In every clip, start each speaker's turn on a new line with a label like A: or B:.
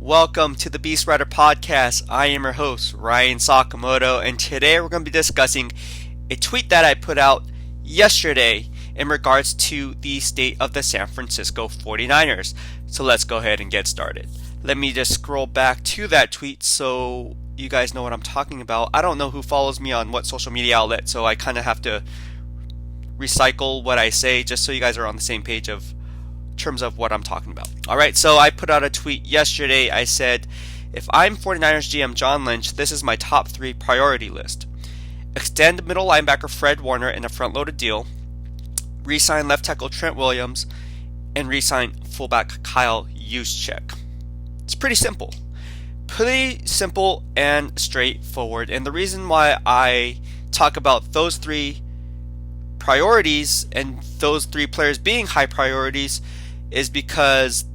A: Welcome to the BEASTwriter podcast. I am your host, Ryan Sakamoto, and today we're going to be discussing a tweet that I put out yesterday in regards to the state of the San Francisco 49ers. So let's go ahead and get started. Let me just scroll back to that tweet so you guys know what I'm talking about. I don't know who follows me on what social media outlet, so I kind of have to recycle what I say just so you guys are on the same page of terms of what I'm talking about. Alright, so I put out a tweet yesterday. I said, if I'm 49ers GM John Lynch, this is my top 3 priority list. Extend middle linebacker Fred Warner in a front-loaded deal, re-sign left tackle Trent Williams, and re-sign fullback Kyle Juszczyk. It's pretty simple. Pretty simple and straightforward. And the reason why I talk about those 3 priorities and those 3 players being high priorities is because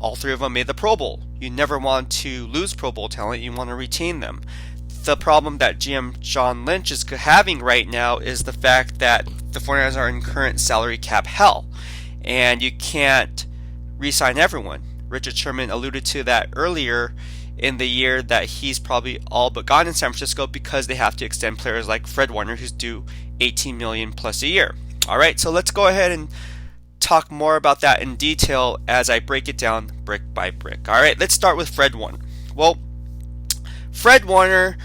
A: all 3 of them made the Pro Bowl. You never want to lose Pro Bowl talent, you want to retain them. The problem that GM John Lynch is having right now is the fact that the 49ers are in current salary cap hell, and you can't re-sign everyone. Richard Sherman alluded to that earlier in the year, that he's probably all but gone in San Francisco because they have to extend players like Fred Warner, who's due $18 million plus a year. Alright, so let's go ahead and talk more about that in detail as I break it down brick by brick. Alright, let's start with Fred Warner. Well, Fred Warner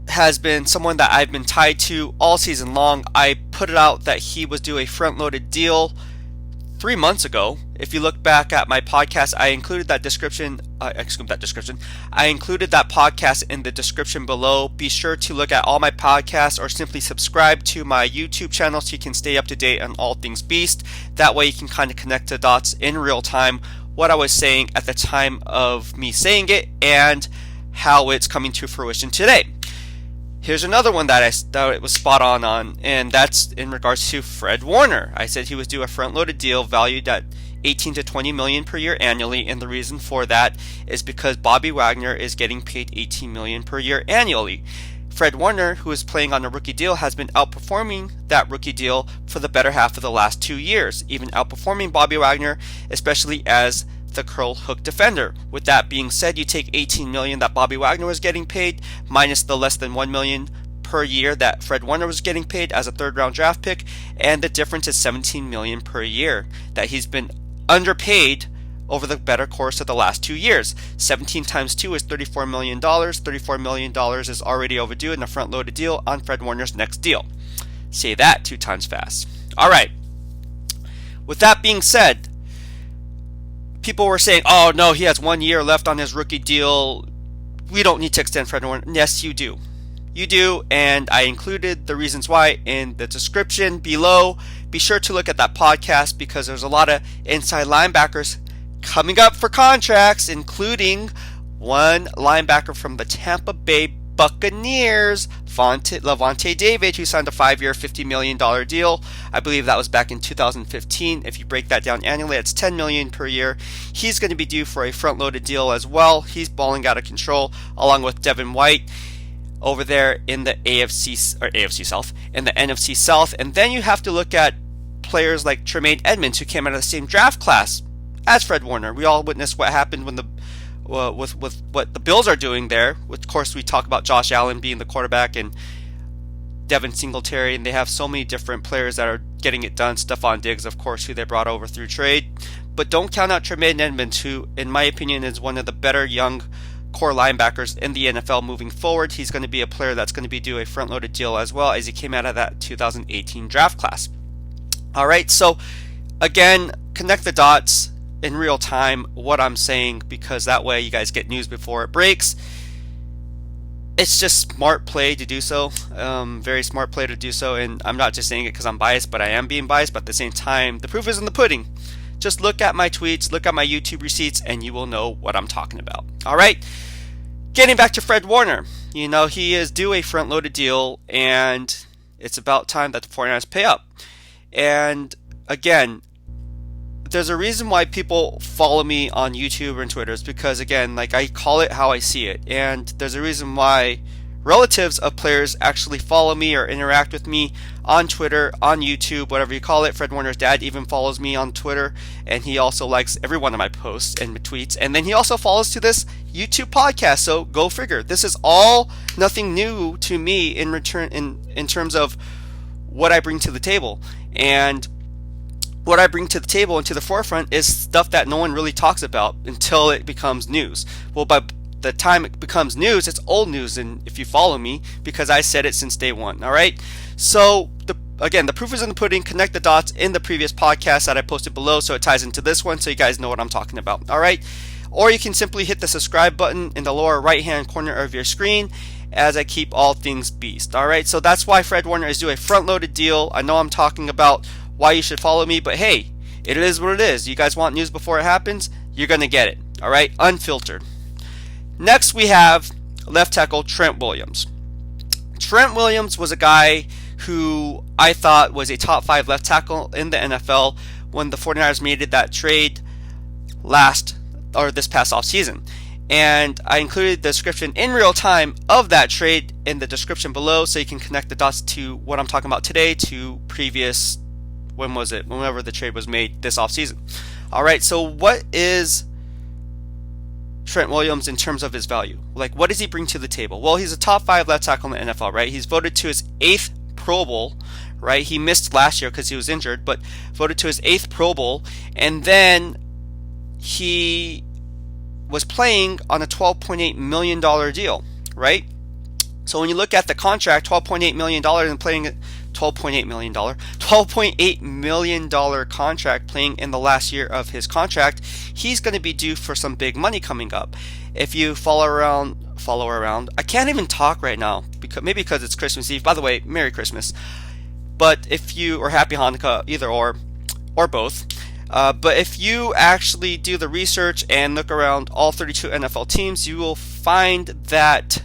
A: has been someone that I've been tied to all season long. I put it out that he was due a front-loaded deal 3 months ago. If you look back at my podcast, I included that description. I included that podcast in the description below. Be sure to look at all my podcasts or simply subscribe to my YouTube channel so you can stay up to date on all things Beast. That way you can kind of connect the dots in real time, what I was saying at the time of me saying it and how it's coming to fruition today. Here's another one that I thought it was spot on, and that's in regards to Fred Warner. I said he was due a front-loaded deal valued at 18 to 20 million per year annually, and the reason for that is because Bobby Wagner is getting paid 18 million per year annually. Fred Warner, who is playing on a rookie deal, has been outperforming that rookie deal for the better half of the last 2 years, even outperforming Bobby Wagner, especially as the curl hook defender. With that being said, you take 18 million that Bobby Wagner was getting paid minus the less than 1 million per year that Fred Warner was getting paid as a 3rd round draft pick, and the difference is 17 million per year that he's been underpaid over the better course of the last 2 years. 17 times 2 is $34 million. $34 million is already overdue in a front-loaded deal on Fred Warner's next deal. Say that 2 times fast. Alright, with that being said, people were saying, oh no, he has 1 year left on his rookie deal, we don't need to extend Fred Warner. Yes, you do. You do, and I included the reasons why in the description below. Be sure to look at that podcast because there's a lot of inside linebackers coming up for contracts, including one linebacker from the Tampa Bay Buccaneers, Lavonte David, who signed a 5-year, $50 million deal. I believe that was back in 2015. If you break that down annually, it's $10 million per year. He's going to be due for a front-loaded deal as well. He's balling out of control, along with Devin White over there in the NFC South, in the NFC South. And then you have to look at players like Tremaine Edmonds, who came out of the same draft class as Fred Warner. We all witnessed what happened when with what the Bills are doing there. Of course, we talk about Josh Allen being the quarterback and Devin Singletary, and they have so many different players that are getting it done. Stephon Diggs, of course, who they brought over through trade. But don't count out Tremaine Edmonds, who, in my opinion, is one of the better young core linebackers in the NFL moving forward. He's going to be a player that's going to be due a front-loaded deal as well, as he came out of that 2018 draft class. Alright, so again, connect the dots in real time what I'm saying, because that way you guys get news before it breaks. It's just smart play to do so, very smart play to do so, and I'm not just saying it because I'm biased, but I am being biased, but at the same time, the proof is in the pudding. Just look at my tweets, look at my YouTube receipts, and you will know what I'm talking about. Alright, getting back to Fred Warner. You know, he is due a front-loaded deal, and it's about time that the 49ers pay up. And again, there's a reason why people follow me on YouTube and Twitter. It's because, again, like, I call it how I see it. And there's a reason why relatives of players actually follow me or interact with me on Twitter, on YouTube, whatever you call it. Fred Warner's dad even follows me on Twitter, and he also likes every one of my posts and tweets. And then he also follows to this YouTube podcast. So go figure. This is all nothing new to me in return in terms of what I bring to the table. And what I bring to the table and to the forefront is stuff that no one really talks about until it becomes news. Well, by the time it becomes news, it's old news, and if you follow me, because I said it since day one. All right. So again, the proof is in the pudding. Connect the dots in the previous podcast that I posted below, so it ties into this one, so you guys know what I'm talking about. All right. Or you can simply hit the subscribe button in the lower right-hand corner of your screen, as I keep all things beast. All right. So that's why Fred Warner is doing a front-loaded deal. I know I'm talking about why you should follow me, but hey, it is what it is. You guys want news before it happens? You're gonna get it. All right. Unfiltered. Next, we have left tackle Trent Williams. Trent Williams was a guy who I thought was a top 5 left tackle in the NFL when the 49ers made that trade this past offseason. And I included the description in real time of that trade in the description below, so you can connect the dots to what I'm talking about today to previous, whenever the trade was made this offseason. All right, so what is Trent Williams in terms of his value? Like, what does he bring to the table? Well, he's a top 5 left tackle in the NFL, right? He's voted to his 8th Pro Bowl, right? He missed last year because he was injured, but voted to his 8th Pro Bowl, and then he was playing on a $12.8 million deal, right? So when you look at the contract, $12.8 million and playing at $12.8 million contract playing in the last year of his contract, he's going to be due for some big money coming up. If you follow around, I can't even talk right now because it's Christmas Eve. By the way, Merry Christmas. But or Happy Hanukkah, either or both. But if you actually do the research and look around all 32 NFL teams, you will find that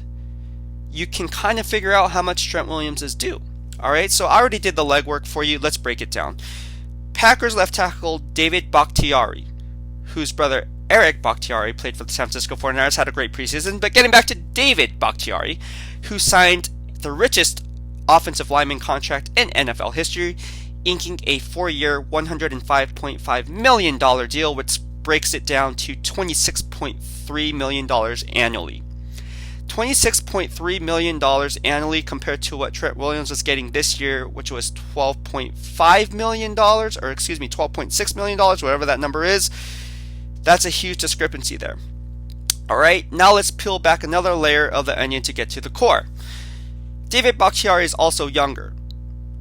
A: you can kind of figure out how much Trent Williams is due. All right, so I already did the legwork for you. Let's break it down. Packers left tackle David Bakhtiari, whose brother Eric Bakhtiari played for the San Francisco 49ers, had a great preseason. But getting back to David Bakhtiari, who signed the richest offensive lineman contract in NFL history, inking a 4-year, $105.5 million deal, which breaks it down to $26.3 million annually. $26.3 million annually compared to what Trent Williams was getting this year, which was $12.5 million, $12.6 million, whatever that number is. That's a huge discrepancy there. All right, now let's peel back another layer of the onion to get to the core. David Bakhtiari is also younger.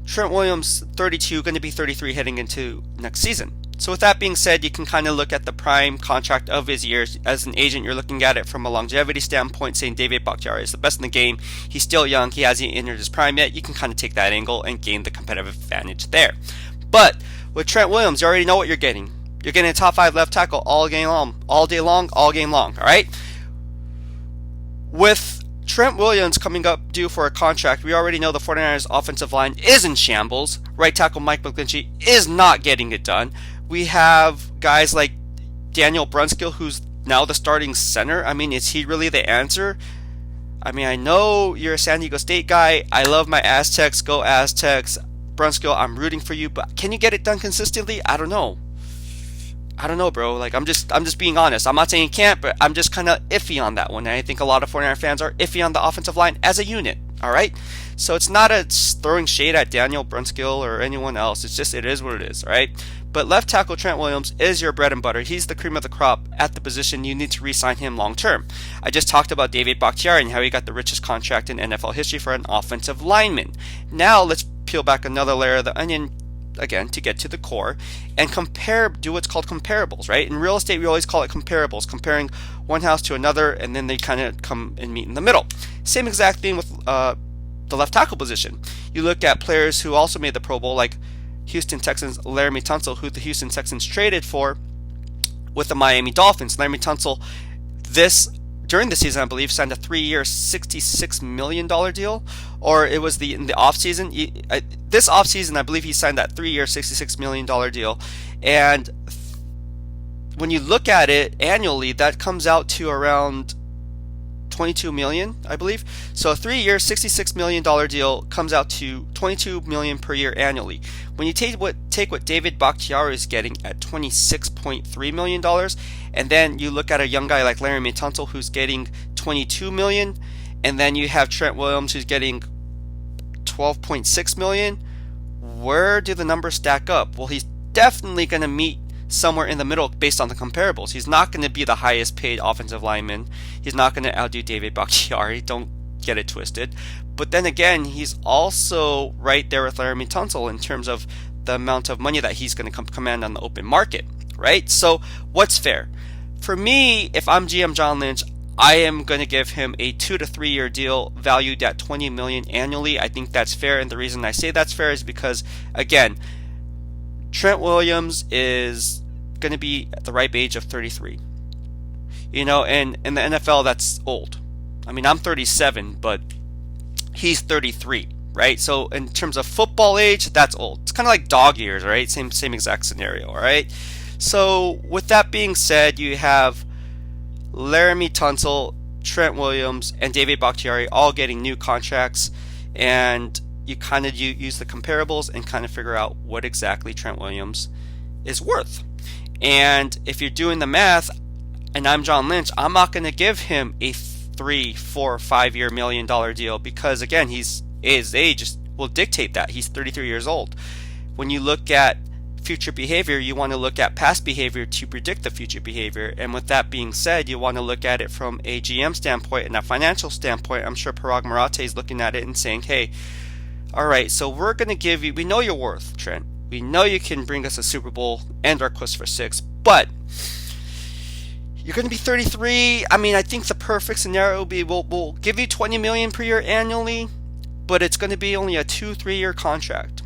A: Trent Williams, 32, going to be 33 heading into next season. So with that being said, you can kind of look at the prime contract of his years. As an agent, you're looking at it from a longevity standpoint, saying David Bakhtiari is the best in the game. He's still young. He hasn't entered his prime yet. You can kind of take that angle and gain the competitive advantage there. But with Trent Williams, you already know what you're getting. You're getting a top 5 left tackle all day long, all game long. All right? With Trent Williams coming up due for a contract, we already know the 49ers offensive line is in shambles. Right tackle Mike McGlinchey is not getting it done. We have guys like Daniel Brunskill, who's now the starting center. I mean, is he really the answer? I mean, I know you're a San Diego State guy. I love my Aztecs. Go Aztecs. Brunskill, I'm rooting for you, but can you get it done consistently? I don't know, bro. Like, I'm just being honest. I'm not saying you can't, but I'm just kind of iffy on that one. And I think a lot of 49er fans are iffy on the offensive line as a unit. All right? So it's not throwing shade at Daniel Brunskill or anyone else. It's just, it is what it is, all right? But left tackle Trent Williams is your bread and butter. He's the cream of the crop at the position. You need to re-sign him long term. I just talked about David Bakhtiari and how he got the richest contract in NFL history for an offensive lineman. Now let's peel back another layer of the onion, again, to get to the core and do what's called comparables, right? In real estate, we always call it comparables, comparing one house to another, and then they kind of come and meet in the middle. Same exact thing with the left tackle position. You look at players who also made the Pro Bowl, like Houston Texans' Laremy Tunsil, who the Houston Texans traded for with the Miami Dolphins. Laremy Tunsil, during the season, I believe, signed a 3-year, $66 million deal, or it was in the offseason. This offseason, I believe he signed that 3-year, $66 million deal. And when you look at it annually, that comes out to around $22 million, I believe. So a 3-year, $66 million deal comes out to $22 million per year annually. When you take what David Bakhtiari is getting at $26.3 million, and then you look at a young guy like Laremy Tunsil who's getting $22 million, and then you have Trent Williams who's getting $12.6 million, where do the numbers stack up? Well, he's definitely going to meet somewhere in the middle based on the comparables. He's not going to be the highest paid offensive lineman. He's not going to outdo David Bakhtiari. Don't get it twisted. But then again, he's also right there with Laremy Tunsil in terms of the amount of money that he's going to command on the open market, right? So what's fair? For me, if I'm GM John Lynch, I am going to give him a 2 to 3 year deal valued at $20 million annually. I think that's fair, and the reason I say that's fair is because, again, Trent Williams is going to be at the ripe age of 33. And in the NFL, that's old. I mean, I'm 37, but he's 33, right? So in terms of football age, that's old. It's kind of like dog years, right? Same exact scenario, all right? So with that being said, you have Laremy Tunsil, Trent Williams, and David Bakhtiari all getting new contracts, and you kind of use the comparables and kind of figure out what exactly Trent Williams is worth. And if you're doing the math, and I'm John Lynch, I'm not going to give him a 3, 4, 5 year $1 million deal because, again, his age will dictate that. He's 33 years old. When you look at future behavior, you want to look at past behavior to predict the future behavior. And with that being said, you want to look at it from a GM standpoint and a financial standpoint. I'm sure Parag Marathe is looking at it and saying, hey, all right, so we're going to give you, we know your worth, Trent. We know you can bring us a Super Bowl and our quest for 6, but you're going to be 33. I mean, I think the perfect scenario would be we'll give you $20 million per year annually, but it's going to be only a 2-3 year contract.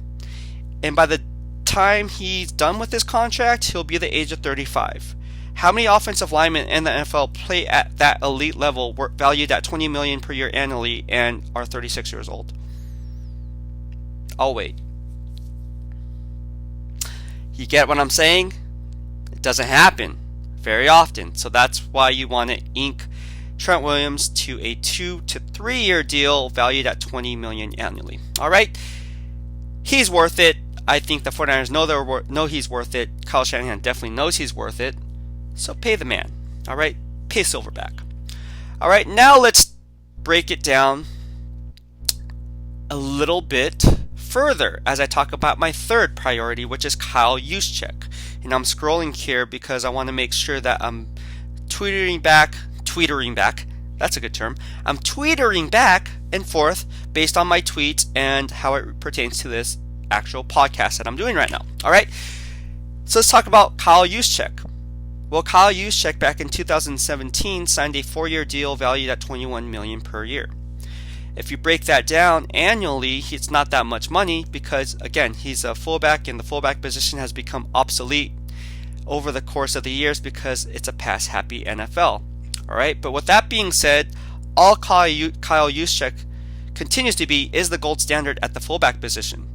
A: And by the time he's done with this contract, he'll be the age of 35. How many offensive linemen in the NFL play at that elite level, valued at $20 million per year annually, and are 36 years old? I'll wait. You get what I'm saying? It doesn't happen very often. So that's why you want to ink Trent Williams to a 2 to 3 year deal valued at $20 million annually. All right? He's worth it. I think the 49ers know he's worth it. Kyle Shanahan definitely knows he's worth it. So pay the man. All right? Pay Silverback. All right, now let's break it down a little bit further as I talk about my third priority, which is Kyle Juszczyk. And I'm scrolling here because I want to make sure that I'm tweetering back. That's a good term. I'm tweetering back and forth based on my tweets and how it pertains to this actual podcast that I'm doing right now. All right. So let's talk about Kyle Juszczyk. Well, Kyle Juszczyk back in 2017 signed a 4-year deal valued at $21 million per year. If you break that down annually, it's not that much money because, again, he's a fullback and the fullback position has become obsolete over the course of the years because it's a pass-happy NFL. All right, but with that being said, all Kyle Juszczyk continues to be is the gold standard at the fullback position,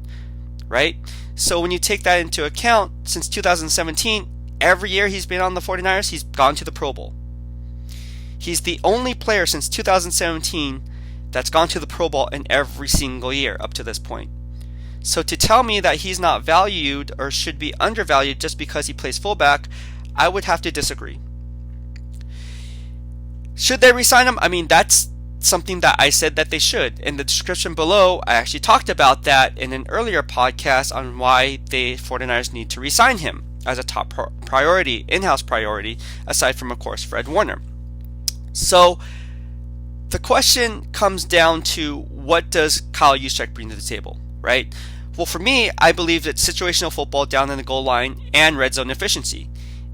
A: right? So when you take that into account, since 2017, every year he's been on the 49ers, he's gone to the Pro Bowl. He's the only player since 2017 that's gone to the Pro Bowl in every single year up to this point. So to tell me that he's not valued or should be undervalued just because he plays fullback, I would have to disagree. Should they re-sign him? I mean, that's something that I said that they should. In the description below, I actually talked about that in an earlier podcast on why the 49ers need to re-sign him as a top priority, in-house priority, aside from, of course, Fred Warner. So the question comes down to, what does Kyle Juszczyk bring to the table, right? Well, for me, I believe that situational football down in the goal line and red zone efficiency.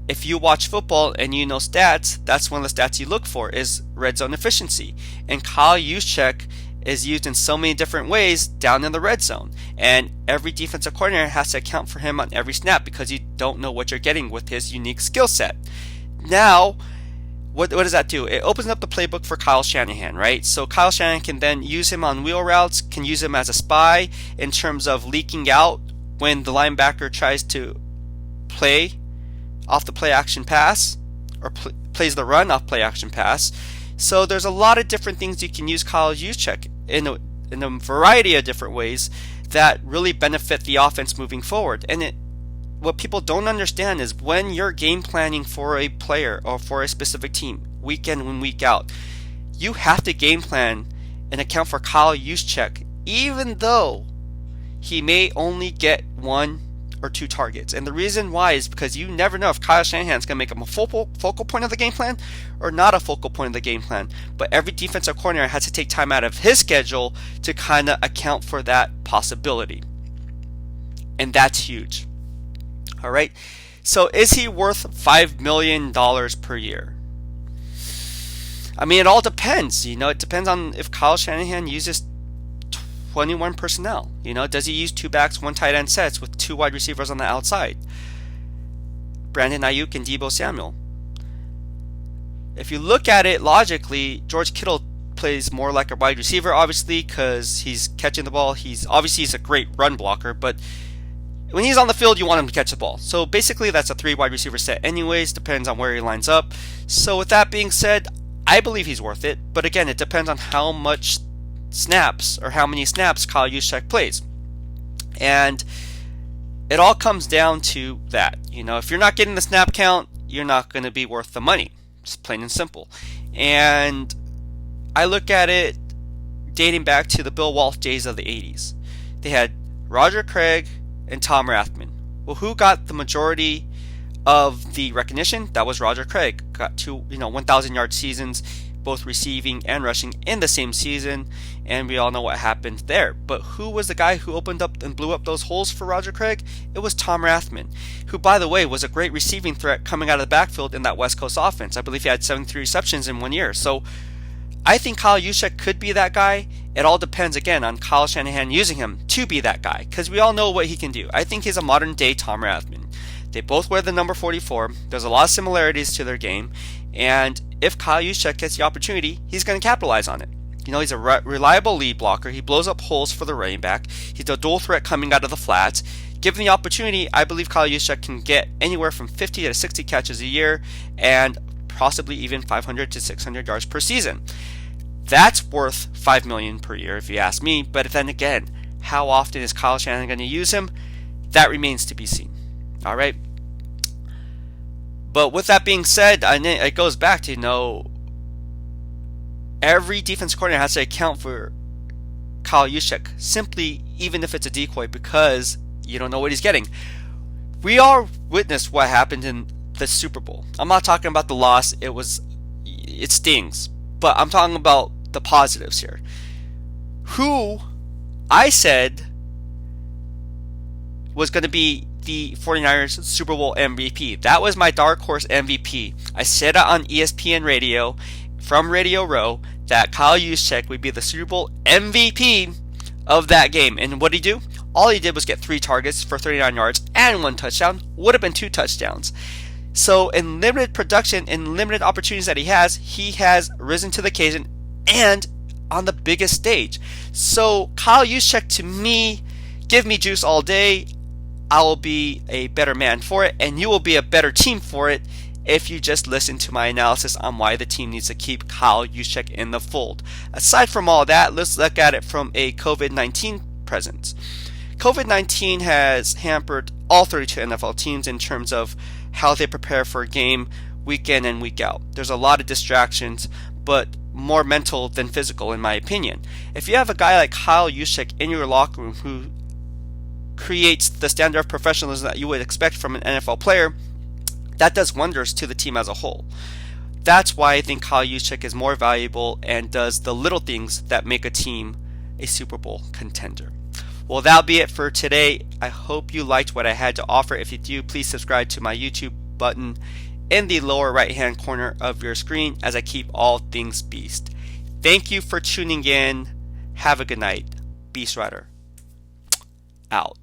A: If you watch football and you know stats, that's one of the stats you look for is red zone efficiency. And Kyle Juszczyk is used in so many different ways down in the red zone. And every defensive coordinator has to account for him on every snap because you don't know what you're getting with his unique skill set. Now, what does that do? It opens up the playbook for Kyle Shanahan, right? So Kyle Shanahan can then use him on wheel routes, can use him as a spy in terms of leaking out when the linebacker tries to play off the play action pass or plays the run off play action pass. So there's a lot of different things you can use Kyle Juszczyk in a variety of different ways that really benefit the offense moving forward. And what people don't understand is when you're game planning for a player or for a specific team, week in and week out, you have to game plan and account for Kyle Juszczyk, even though he may only get 1 or 2 targets. And the reason why is because you never know if Kyle Shanahan's going to make him a focal point of the game plan or not a focal point of the game plan. But every defensive coordinator has to take time out of his schedule to kind of account for that possibility. And that's huge. All right. So is he worth $5 million per year? I mean, it all depends. It depends on if Kyle Shanahan uses 21 personnel. Does he use 2 backs, 1 tight end sets with 2 wide receivers on the outside? Brandon Ayuk and Deebo Samuel. If you look at it logically, George Kittle plays more like a wide receiver, obviously, because he's catching the ball. He's a great run blocker, but when he's on the field, you want him to catch the ball. So basically, that's a 3 wide receiver set anyways, depends on where he lines up. So with that being said, I believe he's worth it. But again, it depends on how much snaps or how many snaps Kyle Juszczyk plays. And it all comes down to that. If you're not getting the snap count, you're not going to be worth the money. Just plain and simple. And I look at it dating back to the Bill Walsh days of the 80s. They had Roger Craig and Tom Rathman. Well, who got the majority of the recognition? That was Roger Craig. Got 2 1,000-yard seasons, both receiving and rushing in the same season, and we all know what happened there. But who was the guy who opened up and blew up those holes for Roger Craig? It was Tom Rathman, who, by the way, was a great receiving threat coming out of the backfield in that West Coast offense. I believe he had 73 receptions in 1 year. So I think Kyle Juszczyk could be that guy. It all depends, again, on Kyle Shanahan using him to be that guy, because we all know what he can do. I think he's a modern-day Tom Rathman. They both wear the number 44. There's a lot of similarities to their game, and if Kyle Juszczyk gets the opportunity, he's going to capitalize on it. He's a reliable lead blocker. He blows up holes for the running back. He's a dual threat coming out of the flats. Given the opportunity, I believe Kyle Juszczyk can get anywhere from 50 to 60 catches a year and possibly even 500 to 600 yards per season. That's worth $5 million per year if you ask me. But then again, how often is Kyle Shanahan going to use him? That remains to be seen. All right. But with that being said, it goes back to, every defense coordinator has to account for Kyle Juszczyk, simply even if it's a decoy, because you don't know what he's getting. We all witnessed what happened in the Super Bowl. I'm not talking about the loss. It stings. But I'm talking about the positives here. Who I said was going to be the 49ers Super Bowl MVP. That was my dark horse MVP. I said it on ESPN Radio from Radio Row that Kyle Juszczyk would be the Super Bowl MVP of that game. And what did he do? All he did was get 3 targets for 39 yards and 1 touchdown. Would have been 2 touchdowns. So in limited production and limited opportunities that he has risen to the occasion and on the biggest stage. So Kyle Juszczyk, to me, give me juice all day. I will be a better man for it, and you will be a better team for it if you just listen to my analysis on why the team needs to keep Kyle Juszczyk in the fold. Aside from all that, let's look at it from a COVID-19 presence. COVID-19 has hampered all 32 NFL teams in terms of how they prepare for a game week in and week out. There's a lot of distractions, but more mental than physical, in my opinion. If you have a guy like Kyle Juszczyk in your locker room who creates the standard of professionalism that you would expect from an NFL player, that does wonders to the team as a whole. That's why I think Kyle Juszczyk is more valuable and does the little things that make a team a Super Bowl contender. Well, that'll be it for today. I hope you liked what I had to offer. If you do, please subscribe to my YouTube button in the lower right hand corner of your screen as I keep all things Beast. Thank you for tuning in. Have a good night. BEASTwriter out.